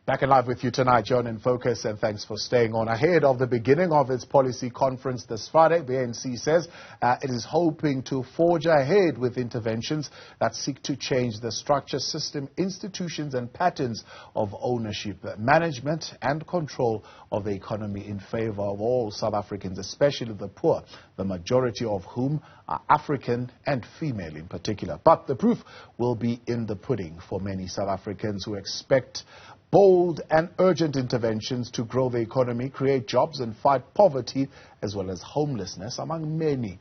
Back in live with you tonight, John in Focus, and thanks for staying on. Ahead of the beginning of its policy conference this Friday, the ANC says it is hoping to forge ahead with interventions that seek to change the structure, system, institutions and patterns of ownership, management and control of the economy in favor of all South Africans, especially the poor, the majority of whom are African and female in particular. But the proof will be in the pudding for many South Africans who expect bold and urgent interventions to grow the economy, create jobs and fight poverty as well as homelessness among many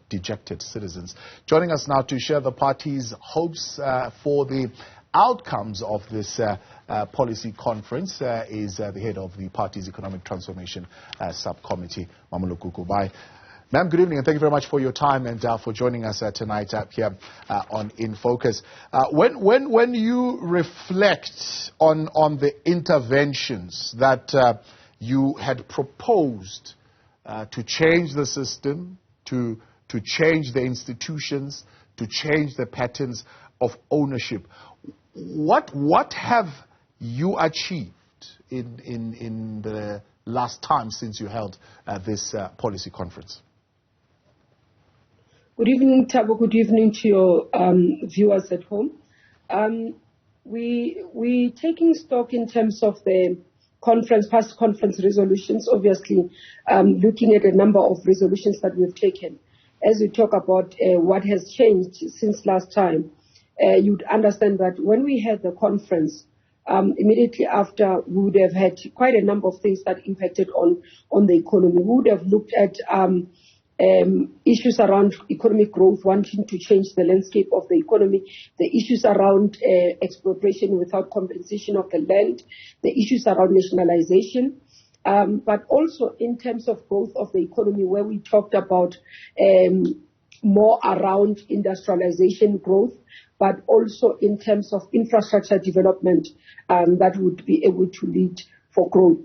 dejected citizens. Joining us now to share the party's hopes for the outcomes of this policy conference is the head of the party's Economic Transformation Subcommittee, Mmamoloko Kubayi. Ma'am, good evening, and thank you very much for your time and for joining us tonight here on In Focus. When you reflect on the interventions that you had proposed to change the system, to change the institutions, to change the patterns of ownership, what have you achieved in the last time since you held this policy conference? Good evening, Tabo. Good evening to your viewers at home. We taking stock in terms of the past conference resolutions, obviously looking at a number of resolutions that we've taken. As we talk about what has changed since last time, you'd understand that when we had the conference, immediately after, we would have had quite a number of things that impacted on the economy. We would have looked at issues around economic growth, wanting to change the landscape of the economy, the issues around expropriation without compensation of the land, the issues around nationalization, but also in terms of growth of the economy, where we talked about more around industrialization growth, but also in terms of infrastructure development that would be able to lead for growth.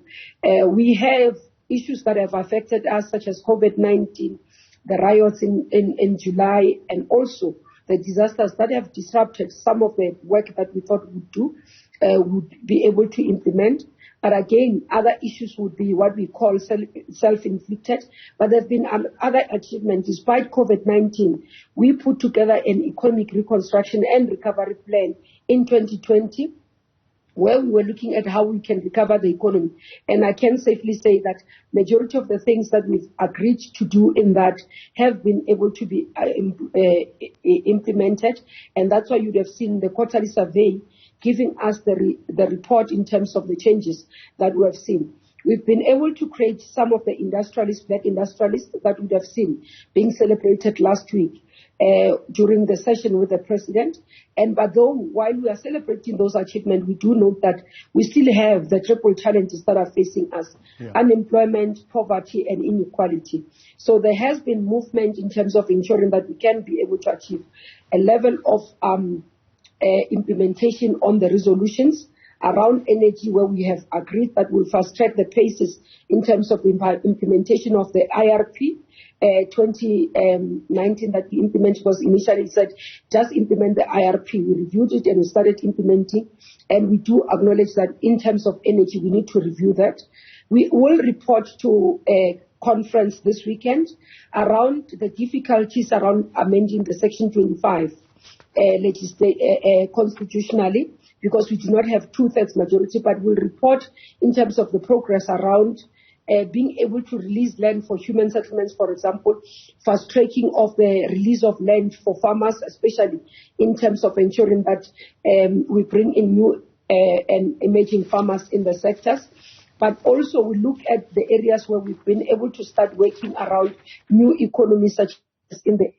We have issues that have affected us, such as COVID-19, the riots in July, and also the disasters that have disrupted some of the work that we thought would be able to implement. But again, other issues would be what we call self-inflicted. But there have been other achievements. Despite COVID-19, we put together an economic reconstruction and recovery plan in 2020, where we were looking at how we can recover the economy. And I can safely say that majority of the things that we've agreed to do in that have been able to be implemented. And that's why you'd have seen the quarterly survey giving us the report in terms of the changes that we have seen. We've been able to create some of the black industrialists that would have seen being celebrated last week during the session with the president. But though while we are celebrating those achievements, we do note that we still have the triple challenges that are facing us: unemployment, poverty, and inequality. So there has been movement in terms of ensuring that we can be able to achieve a level of implementation on the resolutions around energy, where we have agreed that we'll fast track the paces in terms of implementation of the IRP 2019 that we implemented. Was initially said just implement the IRP. We reviewed it and we started implementing, and we do acknowledge that in terms of energy we need to review that. We will report to a conference this weekend around the difficulties around amending the Section 25 constitutionally, because we do not have 2/3 majority, but we'll report in terms of the progress around being able to release land for human settlements, for example, fast tracking of the release of land for farmers, especially in terms of ensuring that we bring in new and emerging farmers in the sectors. But also we look at the areas where we've been able to start working around new economies, such as in the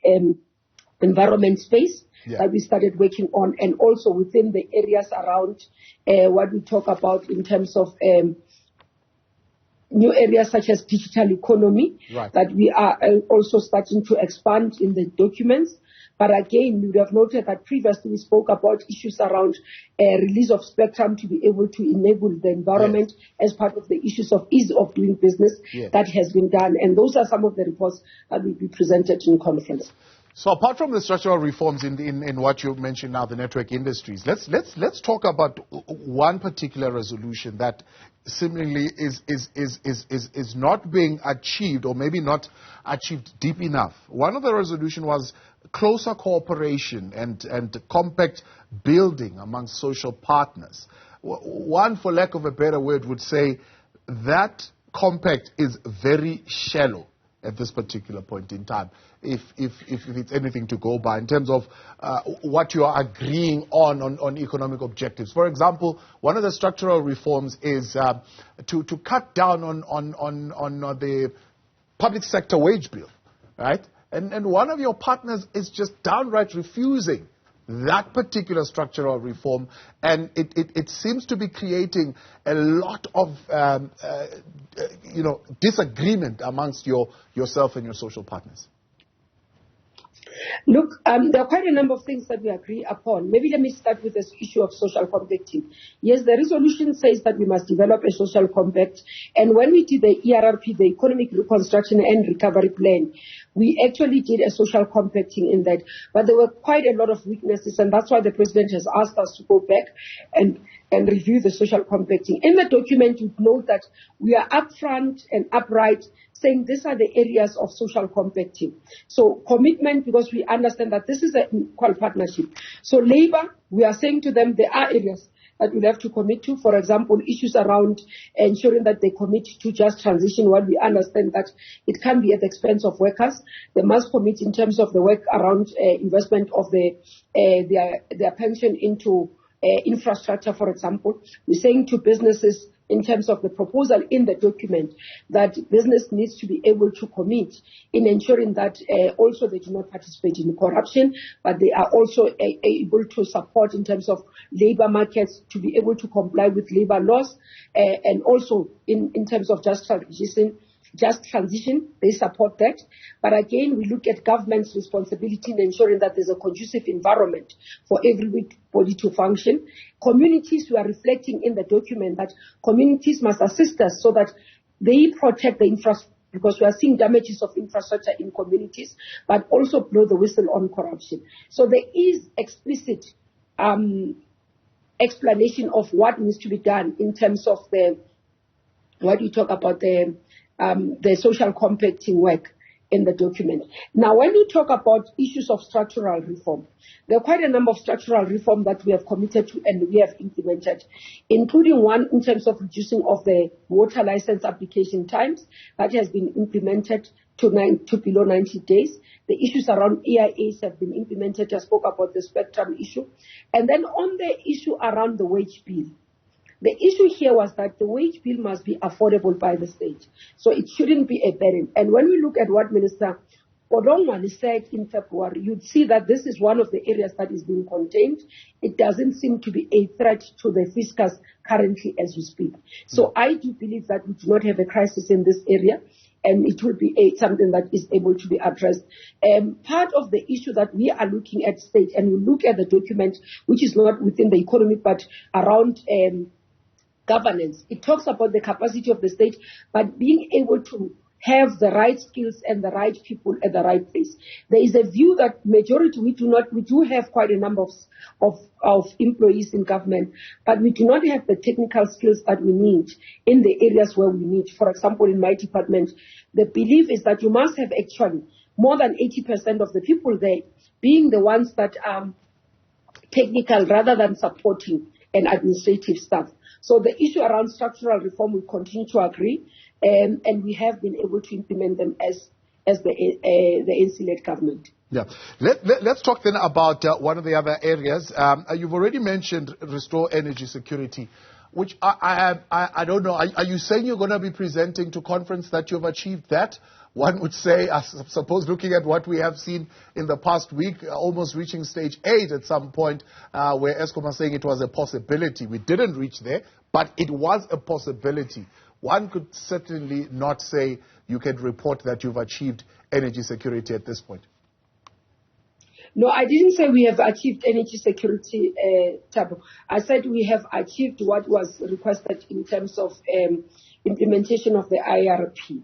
environment space that we started working on, and also within the areas around what we talk about in terms of new areas such as digital economy, that we are also starting to expand in the documents. But again, you would have noted that previously we spoke about issues around release of spectrum to be able to enable the environment as part of the issues of ease of doing business that has been done. And those are some of the reports that will be presented in conference. So apart from the structural reforms in what you mentioned now, the network industries, let's talk about one particular resolution that seemingly is not being achieved, or maybe not achieved deep enough. One of the resolution was closer cooperation and compact building among social partners. One, for lack of a better word, would say that compact is very shallow at this particular point in time, if it's anything to go by in terms of what you are agreeing on economic objectives. For example, one of the structural reforms is to cut down on the public sector wage bill, right? And one of your partners is just downright refusing that particular structural reform, and it seems to be creating a lot of disagreement amongst yourself and your social partners. Look, there are quite a number of things that we agree upon. Maybe let me start with this issue of social compacting. Yes, the resolution says that we must develop a social compact. And when we did the ERRP, the Economic Reconstruction and Recovery Plan, we actually did a social compacting in that. But there were quite a lot of weaknesses, and that's why the President has asked us to go back and review the social compacting. In the document, you note that we are upfront and upright, saying these are the areas of social compacting. So commitment, because we understand that this is an equal partnership. So labor, we are saying to them there are areas that we'll have to commit to. For example, issues around ensuring that they commit to just transition, while we understand that it can be at the expense of workers. They must commit in terms of the work around investment of their pension into infrastructure, for example. We're saying to businesses, in terms of the proposal in the document, that business needs to be able to commit in ensuring that also they do not participate in corruption, but they are also able to support in terms of labor markets to be able to comply with labor laws, and also in terms of just transition, they support that. But again, we look at government's responsibility in ensuring that there's a conducive environment for everybody to function. Communities, we are reflecting in the document that communities must assist us so that they protect the infrastructure, because we are seeing damages of infrastructure in communities, but also blow the whistle on corruption. So there is explicit explanation of what needs to be done in terms of what you talk about the social compacting work in the document. Now, when we talk about issues of structural reform, there are quite a number of structural reform that we have committed to and we have implemented, including one in terms of reducing of the water license application times that has been implemented to below 90 days. The issues around EIAs have been implemented. I spoke about the spectrum issue. And then on the issue around the wage bill, the issue here was that the wage bill must be affordable by the state. So it shouldn't be a burden. And when we look at what Minister Odongwane said in February, you'd see that this is one of the areas that is being contained. It doesn't seem to be a threat to the fiscus currently as we speak. So I do believe that we do not have a crisis in this area, and it will be something that is able to be addressed. Part of the issue that we are looking at state, and we look at the document, which is not within the economy, but around governance. It talks about the capacity of the state, but being able to have the right skills and the right people at the right place. There is a view that majority, we do have quite a number of employees in government, but we do not have the technical skills that we need in the areas where we need. For example, in my department, the belief is that you must have actually more than 80% of the people there being the ones that are technical rather than supporting and administrative staff. So the issue around structural reform, we continue to agree, and we have been able to implement them as the ANC-led government. Yeah. Let's talk then about one of the other areas. You've already mentioned restore energy security, which I don't know. Are you saying you're going to be presenting to conference that you've achieved that? One would say, I suppose, looking at what we have seen in the past week, almost reaching stage 8 at some point, where Eskom was saying it was a possibility. We didn't reach there, but it was a possibility. One could certainly not say you can report that you've achieved energy security at this point. No, I didn't say we have achieved energy security, Thabo. I said we have achieved what was requested in terms of implementation of the IRP.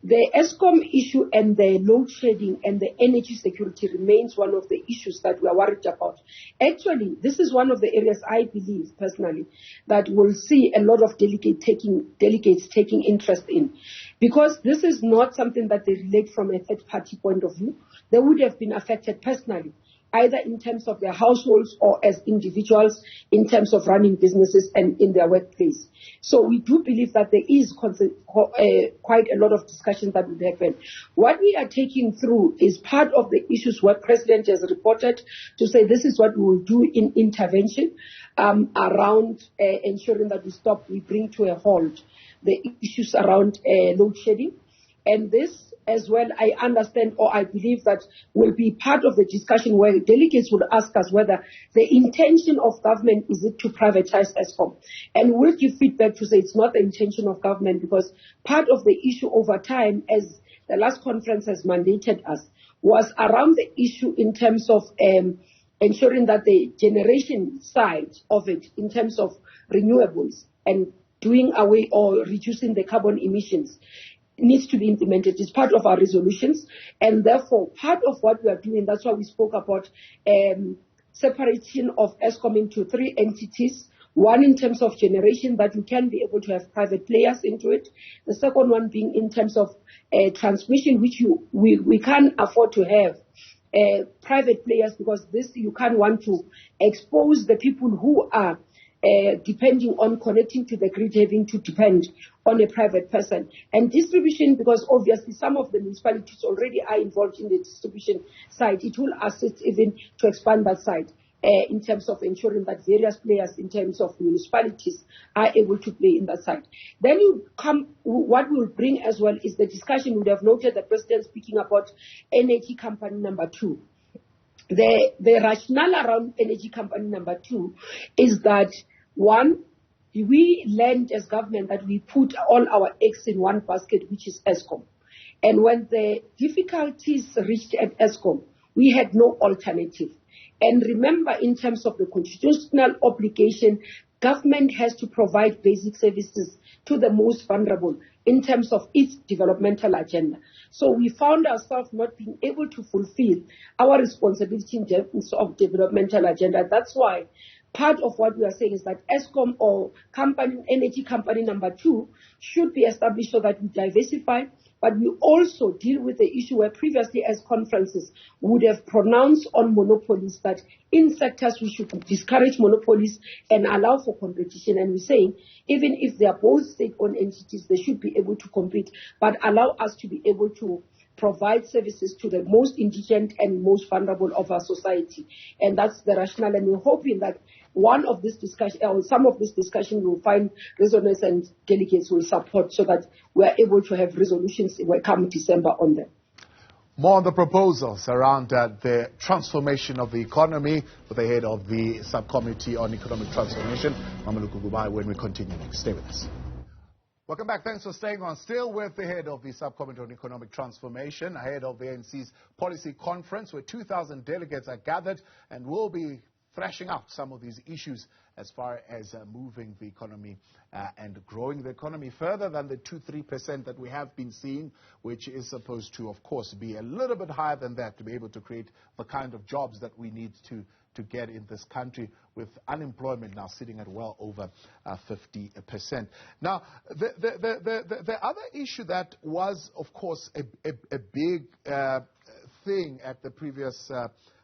The ESCOM issue and the load shedding and the energy security remains one of the issues that we are worried about. Actually, this is one of the areas I believe personally that we'll see a lot of delegates taking interest in, because this is not something that they relate from a third party point of view. They would have been affected personally, either in terms of their households or as individuals in terms of running businesses and in their workplace. So we do believe that there is quite a lot of discussion that would happen. What we are taking through is part of the issues where President has reported to say this is what we will do in intervention around ensuring that we bring to a halt the issues around load shedding. And this as well, I understand or I believe that will be part of the discussion where delegates will ask us whether the intention of government is it to privatize ESCOM. And we'll give feedback to say it's not the intention of government, because part of the issue over time, as the last conference has mandated us, was around the issue in terms of ensuring that the generation side of it, in terms of renewables and doing away or reducing the carbon emissions, needs to be implemented. It's part of our resolutions, and therefore part of what we are doing, that's why we spoke about separation of ESCOM into 3 entities. One in terms of generation, that we can be able to have private players into it. The second one being in terms of transmission, which we can't afford to have private players, because this you can't want to expose the people who are depending on connecting to the grid, having to depend on a private person. And distribution, because obviously some of the municipalities already are involved in the distribution side, it will assist even to expand that side in terms of ensuring that various players in terms of municipalities are able to play in that side. Then what we will bring as well is the discussion. We would have noted the President speaking about energy company number 2. The rationale around energy company number 2 is that, one, we learned as government that we put all our eggs in one basket, which is ESCOM. And when the difficulties reached at ESCOM, we had no alternative. And remember, in terms of the constitutional obligation, government has to provide basic services to the most vulnerable in terms of its developmental agenda. So we found ourselves not being able to fulfill our responsibility in terms of developmental agenda. That's why part of what we are saying is that ESCOM or energy company number 2 should be established so that we diversify, but we also deal with the issue where previously as conferences would have pronounced on monopolies, that in sectors we should discourage monopolies and allow for competition. And we're saying even if they are both state-owned entities, they should be able to compete, but allow us to be able to provide services to the most indigent and most vulnerable of our society. And that's the rationale. And we're hoping that one of this discussion, or some of this discussion, will find resonance and delegates will support, so that we're able to have resolutions come December on them. More on the proposals around the transformation of the economy with the head of the Subcommittee on Economic Transformation, Mmamoloko Kubayi, when we continue next. Stay with us. Welcome back. Thanks for staying on. Still with the head of the Subcommittee on Economic Transformation, ahead of the ANC's policy conference, where 2,000 delegates are gathered and will be thrashing out some of these issues as far as moving the economy and growing the economy further than the 2-3% that we have been seeing, which is supposed to, of course, be a little bit higher than that to be able to create the kind of jobs that we need to get in this country, with unemployment now sitting at well over 50%. Now, the other issue that was, of course, a big thing at the previous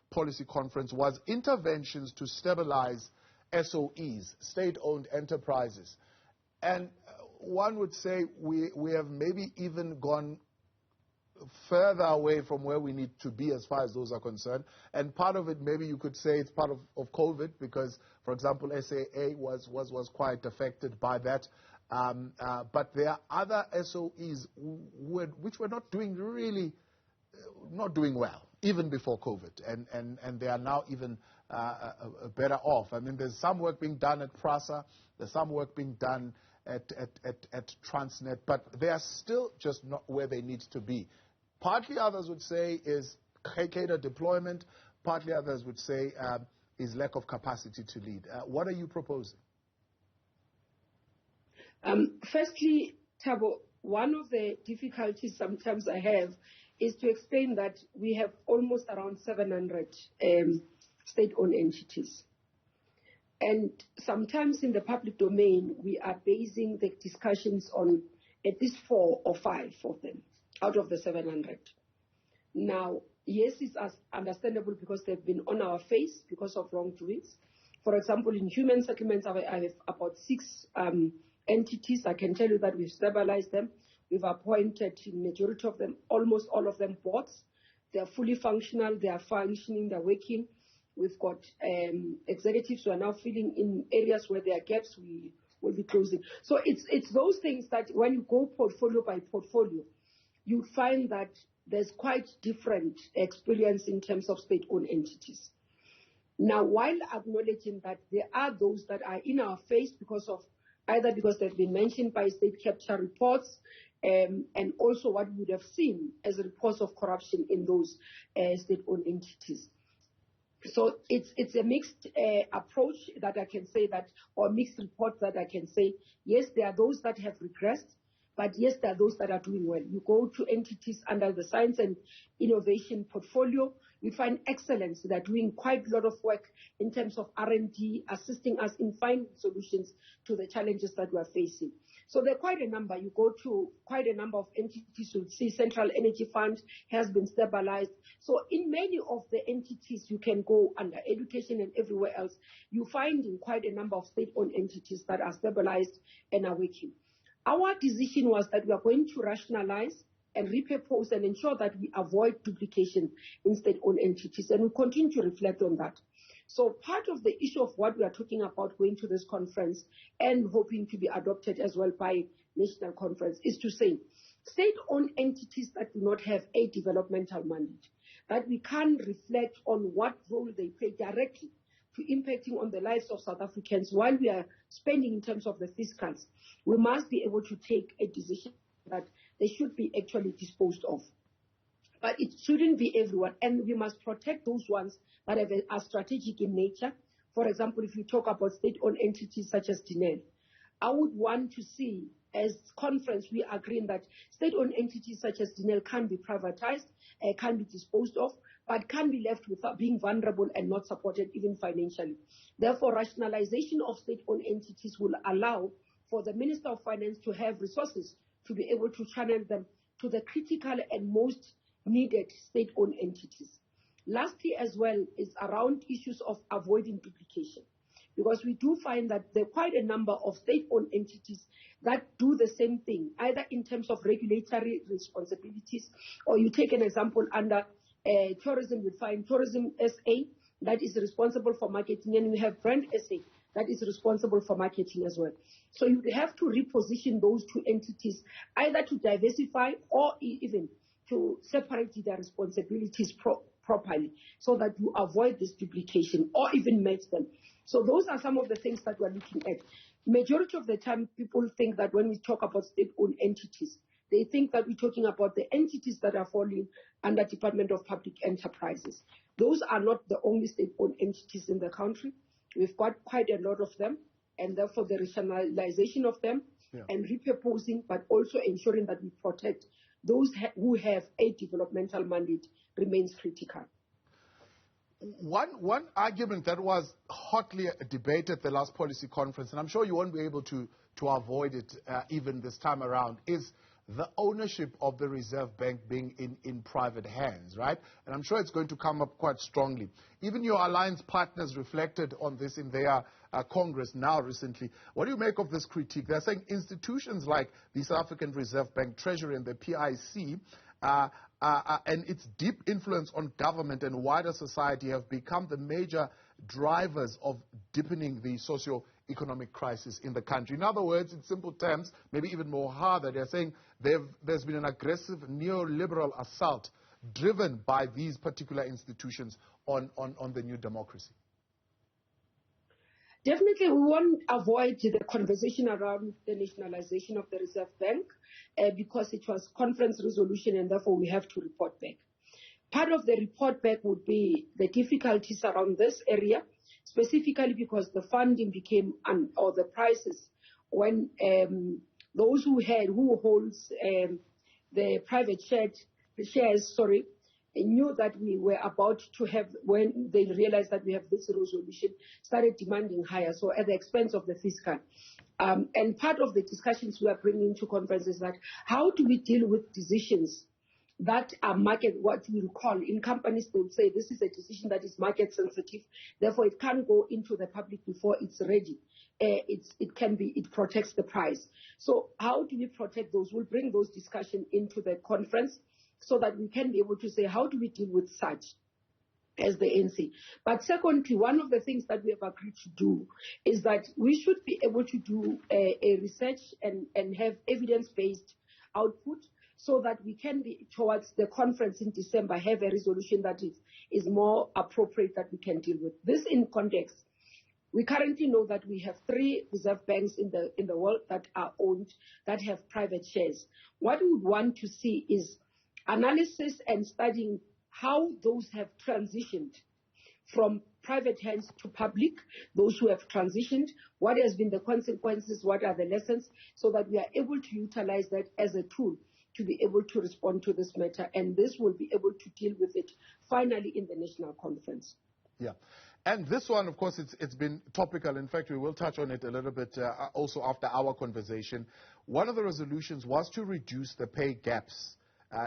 policy conference was interventions to stabilize SOEs, state-owned enterprises. And one would say we have maybe even gone further away from where we need to be as far as those are concerned. And part of it, maybe you could say it's part of COVID, because, for example, SAA was quite affected by that. But there are other SOEs which were not doing well, even before COVID. And they are now even better off. I mean, there's some work being done at PRASA, there's some work being done at Transnet, but they are still just not where they need to be. Partly others would say is cadre deployment, partly others would say is lack of capacity to lead. What are you proposing? Firstly, Thabo, one of the difficulties sometimes I have is to explain that we have almost around 700 state-owned entities. And sometimes in the public domain, we are basing the discussions on at least 4 or 5 of them out of the 700. Now, yes, it's understandable because they've been on our face because of wrongdoings. For example, in human settlements, I have about 6 entities. I can tell you that we've stabilized them. We've appointed the majority of them, almost all of them, boards. They are fully functional. They are functioning. They're working. We've got executives who are now filling in areas where there are gaps. We will be closing. So it's those things that when you go portfolio by portfolio, you find that there's quite different experience in terms of state-owned entities. Now, while acknowledging that there are those that are in our face because they've been mentioned by state capture reports, and also what we would have seen as reports of corruption in those state-owned entities. So it's a mixed approach that I can say that, or mixed reports that I can say, yes, there are those that have regressed, but yes, there are those that are doing well. You go to entities under the science and innovation portfolio, you find excellence. They're doing quite a lot of work in terms of R&D, assisting us in finding solutions to the challenges that we are facing. So there are quite a number. You go to quite a number of entities, you'll see Central Energy Fund has been stabilized. So in many of the entities you can go under education and everywhere else, you find in quite a number of state-owned entities that are stabilized and are working. Our decision was that we are going to rationalize and repurpose and ensure that we avoid duplication in state-owned entities, and we continue to reflect on that. So part of the issue of what we are talking about going to this conference and hoping to be adopted as well by national conference is to say state-owned entities that do not have a developmental mandate, that we can reflect on what role they play directly to impacting on the lives of South Africans while we are spending in terms of the fiscals. We must be able to take a decision that they should be actually disposed of. But it shouldn't be everyone, and we must protect those ones that are strategic in nature. For example, if you talk about state-owned entities such as DNL, I would want to see, as conference, we agree that state-owned entities such as DNL can be privatized, can be disposed of, but can be left without being vulnerable and not supported even financially. Therefore, rationalization of state-owned entities will allow for the Minister of Finance to have resources to be able to channel them to the critical and most needed state-owned entities. Lastly, as well, is around issues of avoiding duplication. Because we do find that there are quite a number of state-owned entities that do the same thing, either in terms of regulatory responsibilities, or you take an example under tourism, you find Tourism SA that is responsible for marketing, and we have Brand SA that is responsible for marketing as well. So you have to reposition those two entities, either to diversify or even to separate their responsibilities properly so that you avoid this duplication or even match them. So those are some of the things that we're looking at. Majority of the time, people think that when we talk about state-owned entities, they think that we're talking about the entities that are falling under Department of Public Enterprises. Those are not the only state-owned entities in the country. We've got quite a lot of them, and therefore the rationalization of them and repurposing, but also ensuring that we protect those who have a developmental mandate remains critical. One argument that was hotly debated at the last policy conference, and I'm sure you won't be able to avoid it even this time around, is the ownership of the Reserve Bank being in private hands, right? And I'm sure it's going to come up quite strongly. Even your alliance partners reflected on this in their Congress now recently. What do you make of this critique? They're saying institutions like the South African Reserve Bank, Treasury and the PIC and its deep influence on government and wider society have become the major drivers of deepening the socio-economic crisis in the country. In other words, in simple terms, maybe even more harder, they're saying there's been an aggressive neoliberal assault driven by these particular institutions on the new democracy. Definitely, we won't avoid the conversation around the nationalization of the Reserve Bank because it was conference resolution and therefore we have to report back. Part of the report back would be the difficulties around this area, specifically because the funding became, or the prices, when those who holds the private shares, knew that we were about to have, when they realized that we have this resolution, started demanding higher, so at the expense of the fiscal. And part of the discussions we are bringing to conference is that how do we deal with decisions that are market, what we call in companies, they will say this is a decision that is market sensitive, therefore it can't go into the public before it's ready. It protects the price. So how do we protect those? We'll bring those discussions into the conference so that we can be able to say how do we deal with such as the ANC. But secondly, one of the things that we have agreed to do is that we should be able to do a research and have evidence-based output so that we can be, towards the conference in December, have a resolution that is more appropriate that we can deal with. This in context, we currently know that we have 3 reserve banks in the world that are owned, that have private shares. What we would want to see is analysis and studying how those have transitioned from private hands to public, those who have transitioned, what has been the consequences, what are the lessons, so that we are able to utilize that as a tool to be able to respond to this matter. And this will be able to deal with it finally in the national conference. Yeah. And this one, of course, it's been topical. In fact, we will touch on it a little bit also after our conversation. One of the resolutions was to reduce the pay gaps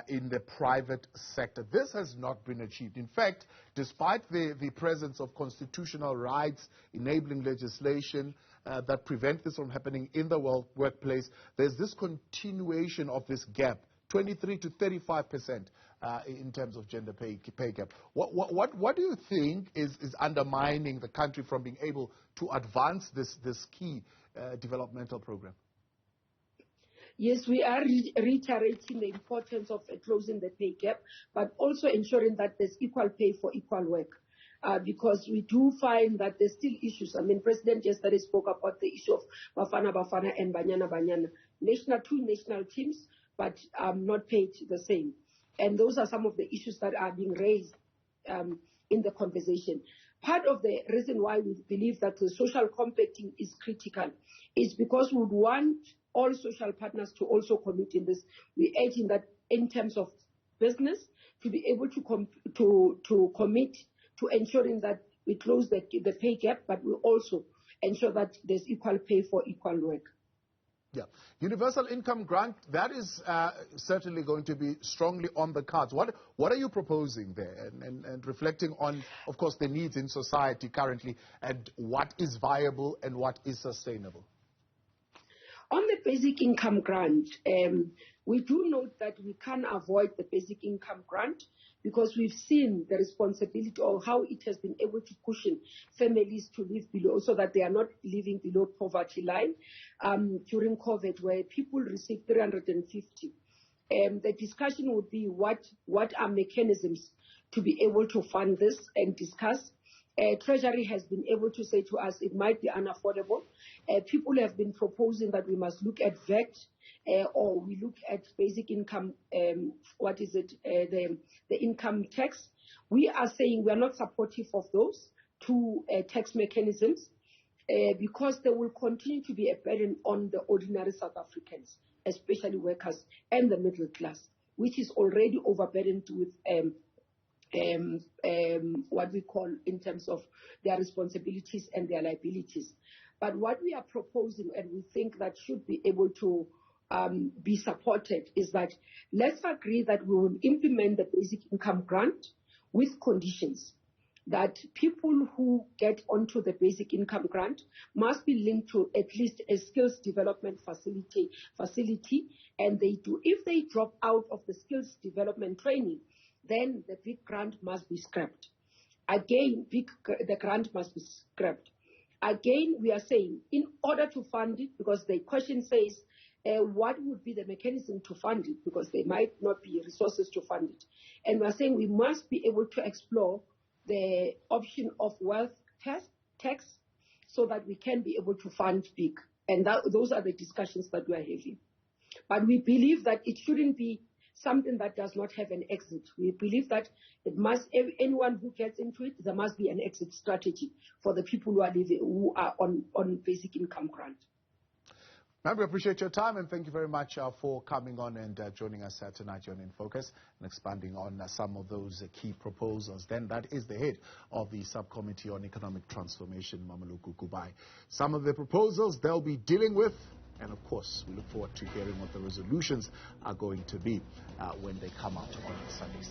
in the private sector. This has not been achieved. In fact, despite the presence of constitutional rights enabling legislation that prevent this from happening in the workplace, there's this continuation of this gap, 23 to 35% in terms of gender pay gap. What do you think is undermining the country from being able to advance this key developmental program? Yes, we are reiterating the importance of closing the pay gap, but also ensuring that there's equal pay for equal work. Because we do find that there's still issues. I mean, President yesterday spoke about the issue of Bafana Bafana and Banyana Banyana. Two national teams, but not paid the same. And those are some of the issues that are being raised in the conversation. Part of the reason why we believe that the social compacting is critical is because we would want all social partners to also commit in this. We're urging that in terms of business to be able to commit to ensuring that we close the pay gap, but we also ensure that there's equal pay for equal work. Yeah. Universal income grant, that is certainly going to be strongly on the cards. What are you proposing there? And reflecting on, of course, the needs in society currently and what is viable and what is sustainable? On the basic income grant, we do note that we can't avoid the basic income grant because we've seen the responsibility of how it has been able to cushion families to live below, so that they are not living below poverty line during COVID, where people received 350. The discussion would be what are mechanisms to be able to fund this and discuss. Treasury has been able to say to us it might be unaffordable. People have been proposing that we must look at VAT or we look at basic income, the income tax. We are saying we are not supportive of those two tax mechanisms because they will continue to be a burden on the ordinary South Africans, especially workers and the middle class, which is already overburdened with what we call in terms of their responsibilities and their liabilities. But what we are proposing, and we think that should be able to be supported, is that let's agree that we will implement the basic income grant with conditions that people who get onto the basic income grant must be linked to at least a skills development facility, and if they drop out of the skills development training, then the big grant must be scrapped. Again, the grant must be scrapped. Again, we are saying, in order to fund it, because the question says, what would be the mechanism to fund it? Because there might not be resources to fund it. And we are saying we must be able to explore the option of wealth tax so that we can be able to fund big. And those are the discussions that we are having. But we believe that it shouldn't be something that does not have an exit. We believe that anyone who gets into it, there must be an exit strategy for the people who are on basic income grant. Ma'am, we appreciate your time and thank you very much for coming on and joining us tonight on In Focus and expanding on some of those key proposals. Then that is the head of the Subcommittee on Economic Transformation, Mmamoloko Kubayi. Some of the proposals they'll be dealing with, and of course we look forward to hearing what the resolutions are going to be when they come out on Sunday.